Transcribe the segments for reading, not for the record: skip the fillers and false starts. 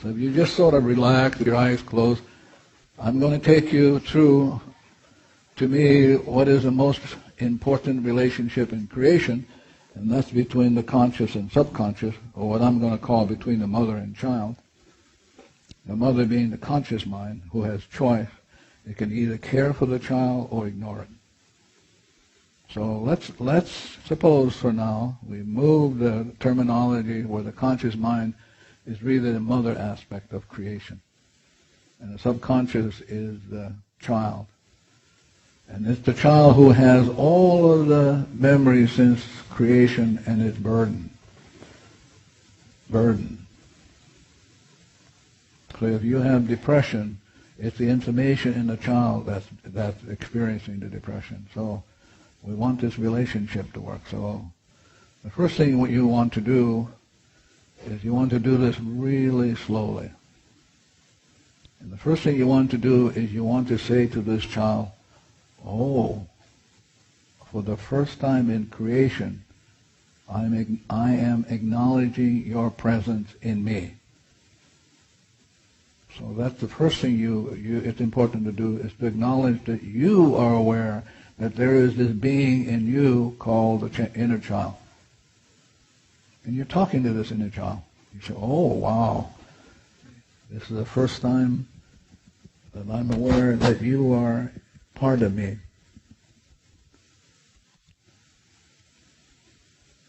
So if you just sort of relax with your eyes closed, I'm going to take you through, to me, what is the most important relationship in creation, and that's between the conscious and subconscious, or what I'm going to call between the mother and child. The mother being the conscious mind, who has choice. It can either care for the child or ignore it. So let's suppose for now we move the terminology where the conscious mind is really the mother aspect of creation, and the subconscious is the child. And it's the child who has all of the memories since creation and its burden. So if you have depression, it's the information in the child that's experiencing the depression. So we want this relationship to work. So the first thing what you want to do is you want to do this really slowly. And the first thing you want to do is you want to say to this child, oh, for the first time in creation, I am acknowledging your presence in me. So that's the first thing it's important to do, is to acknowledge that you are aware that there is this being in you called the inner child. And you're talking to this inner child. You say, oh, wow, this is the first time that I'm aware that you are part of me.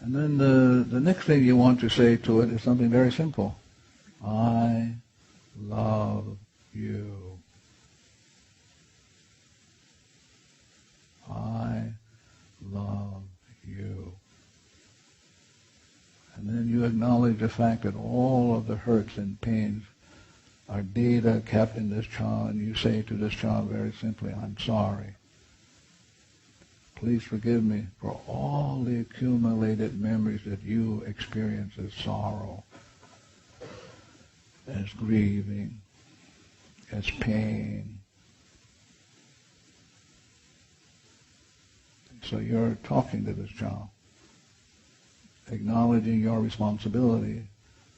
And then the next thing you want to say to it is something very simple. I love you. I love you. And then you acknowledge the fact that all of the hurts and pains are data kept in this child, and you say to this child very simply, I'm sorry. Please forgive me for all the accumulated memories that you experience as sorrow, as grieving, as pain. So you're talking to this child, acknowledging your responsibility,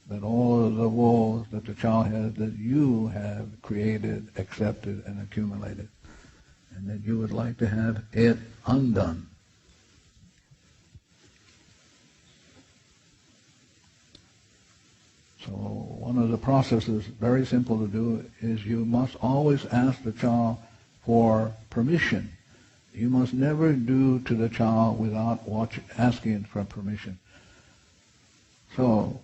that all of the woes that the child has, that you have created, accepted, and accumulated, and that you would like to have it undone. So one of the processes, very simple to do, is you must always ask the child for permission. You must never do to the child without asking for permission. So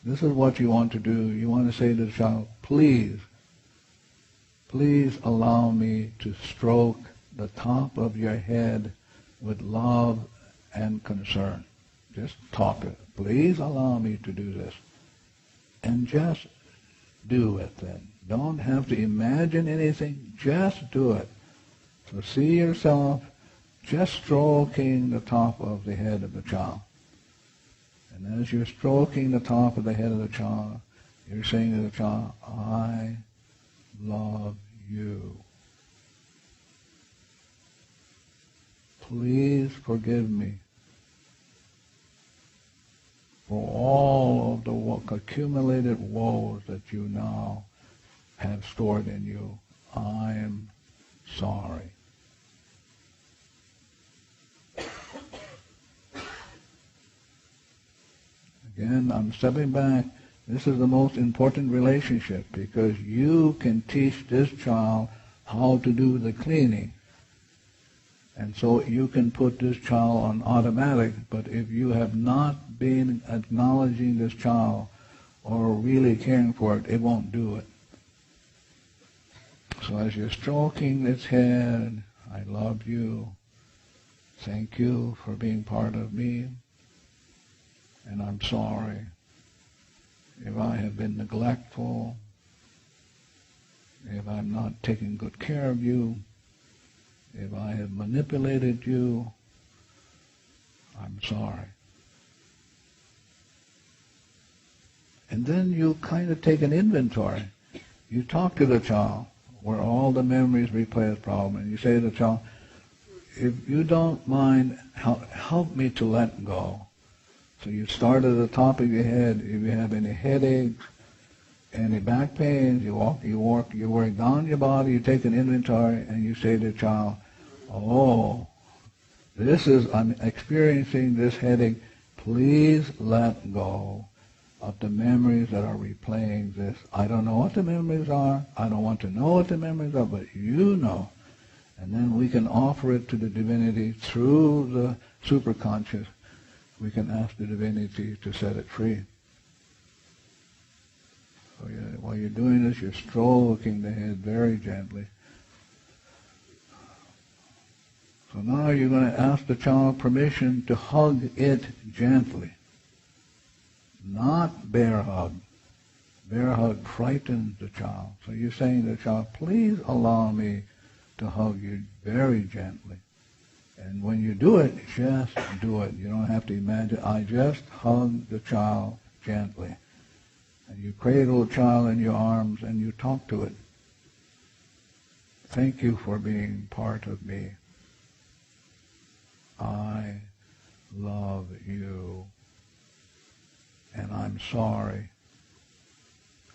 this is what you want to do. You want to say to the child, please allow me to stroke the top of your head with love and concern. Just talk to it. Please allow me to do this. And just do it then. Don't have to imagine anything. Just do it. So see yourself just stroking the top of the head of the child. And as you're stroking the top of the head of the child, you're saying to the child, I love you. Please forgive me for all of the accumulated woes that you now have stored in you. I am sorry. Again, I'm stepping back. This is the most important relationship, because you can teach this child how to do the cleaning. And so you can put this child on automatic, but if you have not been acknowledging this child or really caring for it, it won't do it. So as you're stroking its head, I love you, thank you for being part of me, and I'm sorry if I have been neglectful, if I'm not taking good care of you, if I have manipulated you, I'm sorry. And then you kind of take an inventory. You talk to the child where all the memories replay the problem, and you say to the child, if you don't mind, help me to let go. So you start at the top of your head. If you have any headaches, any back pains, you work down your body, you take an inventory, and you say to the child, oh, I'm experiencing this headache. Please let go of the memories that are replaying this. I don't know what the memories are. I don't want to know what the memories are, but you know. And then we can offer it to the divinity through the superconscious. We can ask the divinity to set it free. So while you're doing this, you're stroking the head very gently. So now you're going to ask the child permission to hug it gently. Not bear hug. Bear hug frightens the child. So you're saying to the child, please allow me to hug you very gently. And when you do it, just do it. You don't have to imagine. I just hug the child gently. And you cradle the child in your arms and you talk to it. Thank you for being part of me. I love you. And I'm sorry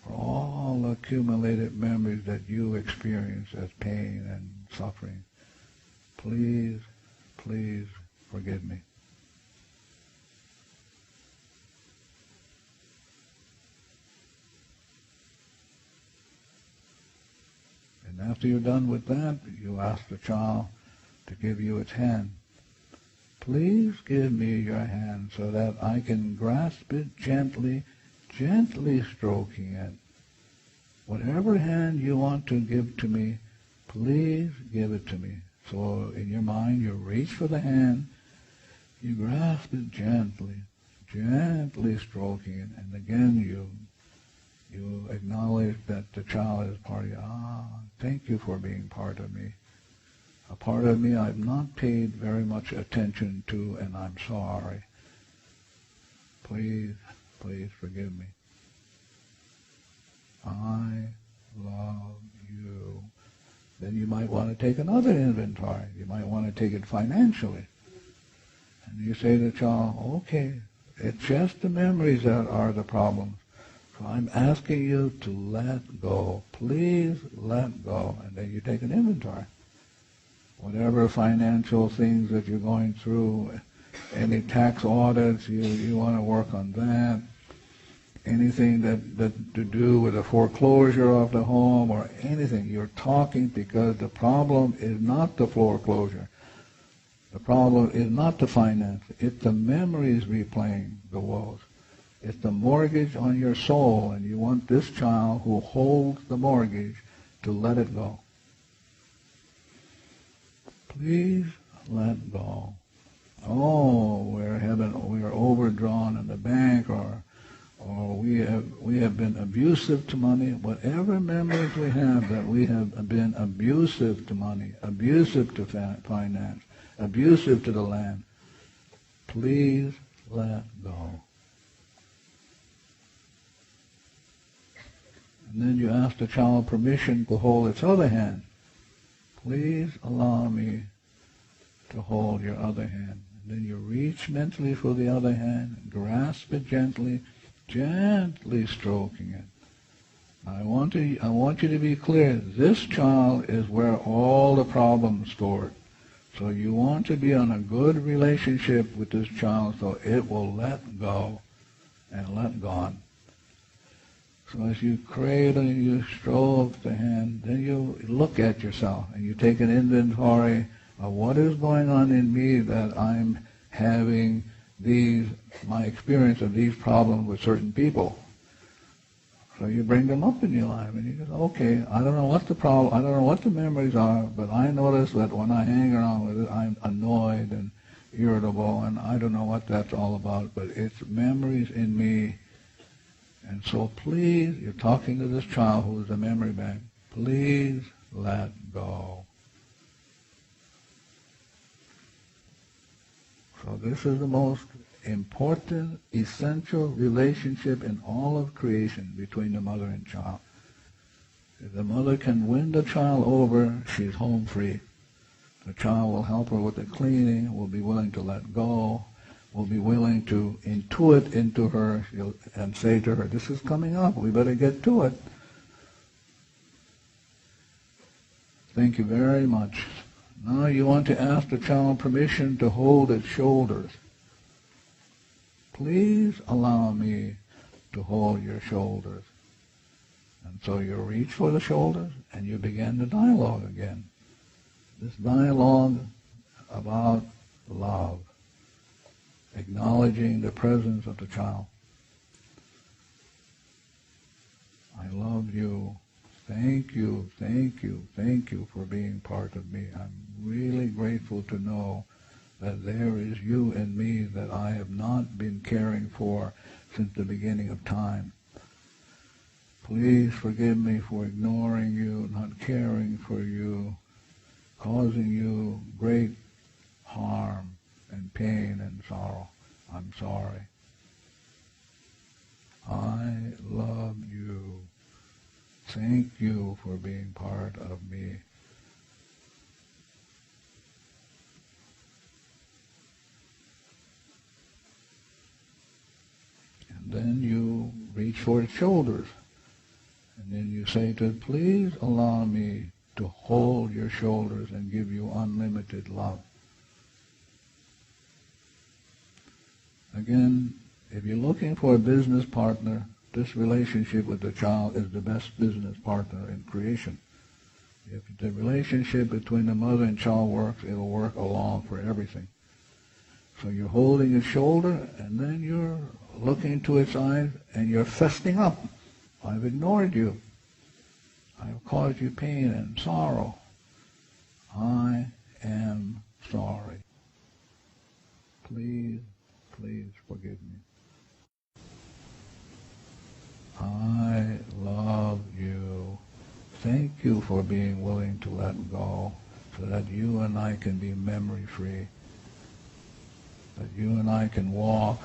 for all the accumulated memories that you experience as pain and suffering. Please, please forgive me. And after you're done with that, you ask the child to give you its hand. Please give me your hand so that I can grasp it gently, gently stroking it. Whatever hand you want to give to me, please give it to me. So in your mind, you reach for the hand, you grasp it gently, gently stroking it, and again you acknowledge that the child is part of you. Thank you for being part of me. A part of me I've not paid very much attention to, and I'm sorry. Please, please forgive me. I love you. Then you might want to take another inventory. You might want to take it financially. And you say to the child, okay, it's just the memories that are the problems. So I'm asking you to let go. Please let go. And then you take an inventory. Whatever financial things that you're going through, any tax audits, you want to work on that. Anything that to do with the foreclosure of the home or anything, you're talking because the problem is not the foreclosure. The problem is not the finance. It's the memories replaying the woes. It's the mortgage on your soul, and you want this child who holds the mortgage to let it go. Please let go. Oh, we're overdrawn in the bank, or we have been abusive to money. Whatever memories we have that we have been abusive to money, abusive to finance, abusive to the land, please let go. And then you ask the child permission to hold its other hand. Please allow me to hold your other hand. And then you reach mentally for the other hand, and grasp it gently, gently stroking it. I want you to be clear. This child is where all the problems stored. So you want to be on a good relationship with this child so it will let go and let go. So as you cradle and you stroke the hand, then you look at yourself and you take an inventory of what is going on in me that I'm having my experience of these problems with certain people. So you bring them up in your life and you go, okay, I don't know what the problem, I don't know what the memories are, but I notice that when I hang around with it, I'm annoyed and irritable, and I don't know what that's all about, but it's memories in me. And so please, you're talking to this child who is a memory bank, please let go. So this is the most important, essential relationship in all of creation between the mother and child. If the mother can win the child over, she's home free. The child will help her with the cleaning, will be willing to let go, will be willing to intuit into her and say to her, this is coming up, we better get to it. Thank you very much. Now you want to ask the child permission to hold its shoulders. Please allow me to hold your shoulders. And so you reach for the shoulders and you begin the dialogue again. This dialogue about love, acknowledging the presence of the child. I love you. Thank you, thank you, thank you for being part of me. I'm really grateful to know that there is you in me that I have not been caring for since the beginning of time. Please forgive me for ignoring you, not caring for you, causing you great harm and pain and sorrow. I'm sorry. I love you. Thank you for being part of me. And then you reach for its shoulders. And then you say to it, please allow me to hold your shoulders and give you unlimited love. Again, if you're looking for a business partner, this relationship with the child is the best business partner in creation. If the relationship between the mother and child works, it'll work along for everything. So you're holding its shoulder, and then you're looking into its eyes, and you're festing up. I've ignored you. I've caused you pain and sorrow. I am sorry. Please, please forgive me. I love you. Thank you for being willing to let go so that you and I can be memory-free, that you and I can walk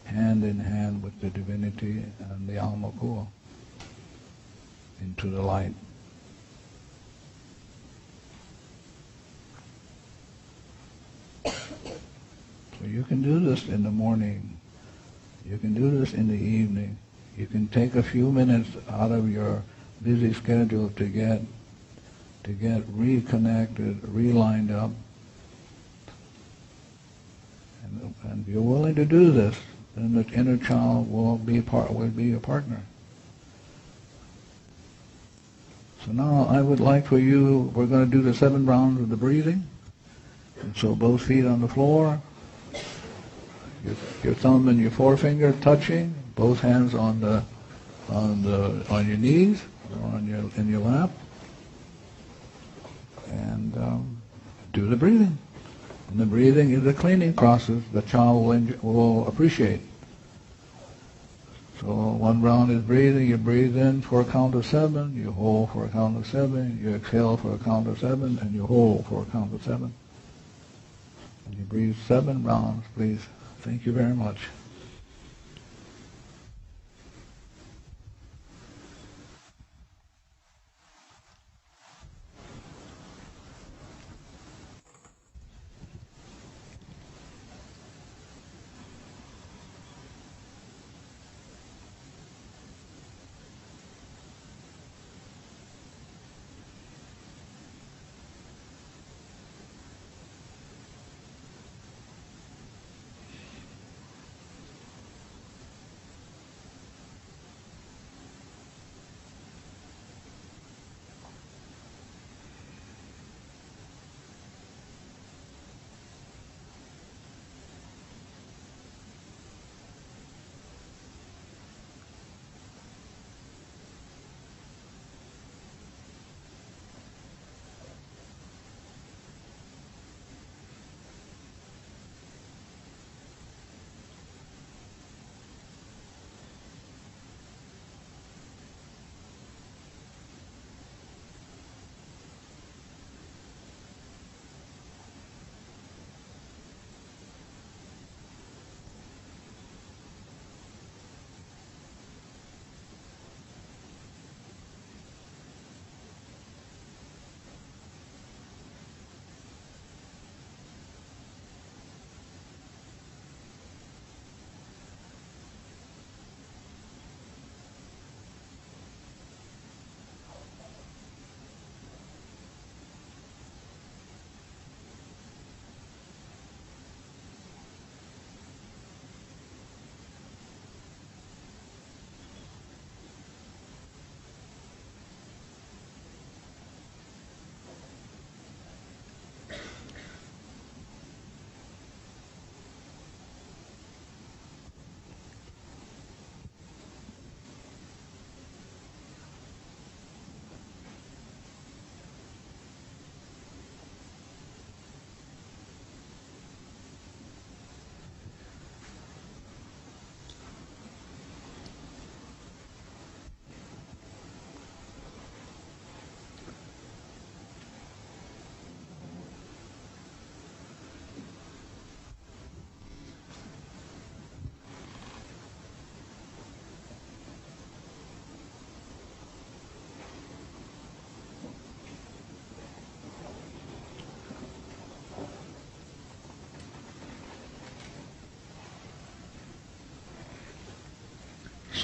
hand in hand with the divinity and the Alma Kua into the light. So you can do this in the morning. You can do this in the evening. You can take a few minutes out of your busy schedule to get reconnected, relined up. And if you're willing to do this, then the inner child will be a partner. So now I would like for you, we're going to do the 7 rounds of the breathing. And so both feet on the floor, your thumb and your forefinger touching, both hands on your knees or in your lap, and do the breathing. And the breathing is a cleaning process the child will appreciate. So 1 round is breathing. You breathe in for a count of 7, you hold for a count of 7, you exhale for a count of 7, and you hold for a count of 7. And you breathe 7 rounds, please. Thank you very much.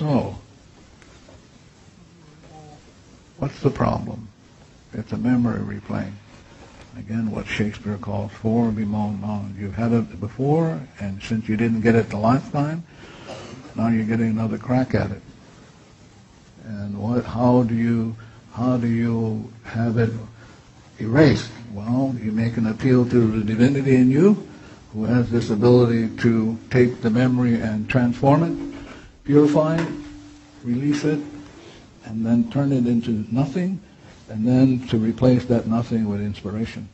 So, what's the problem? It's a memory replaying. Again, what Shakespeare calls for bemoaned knowledge. You've had it before, and since you didn't get it the last time, now you're getting another crack at it. And how do you have it erased? Well, you make an appeal to the divinity in you, who has this ability to take the memory and transform it, purify it, release it, and then turn it into nothing, and then to replace that nothing with inspiration.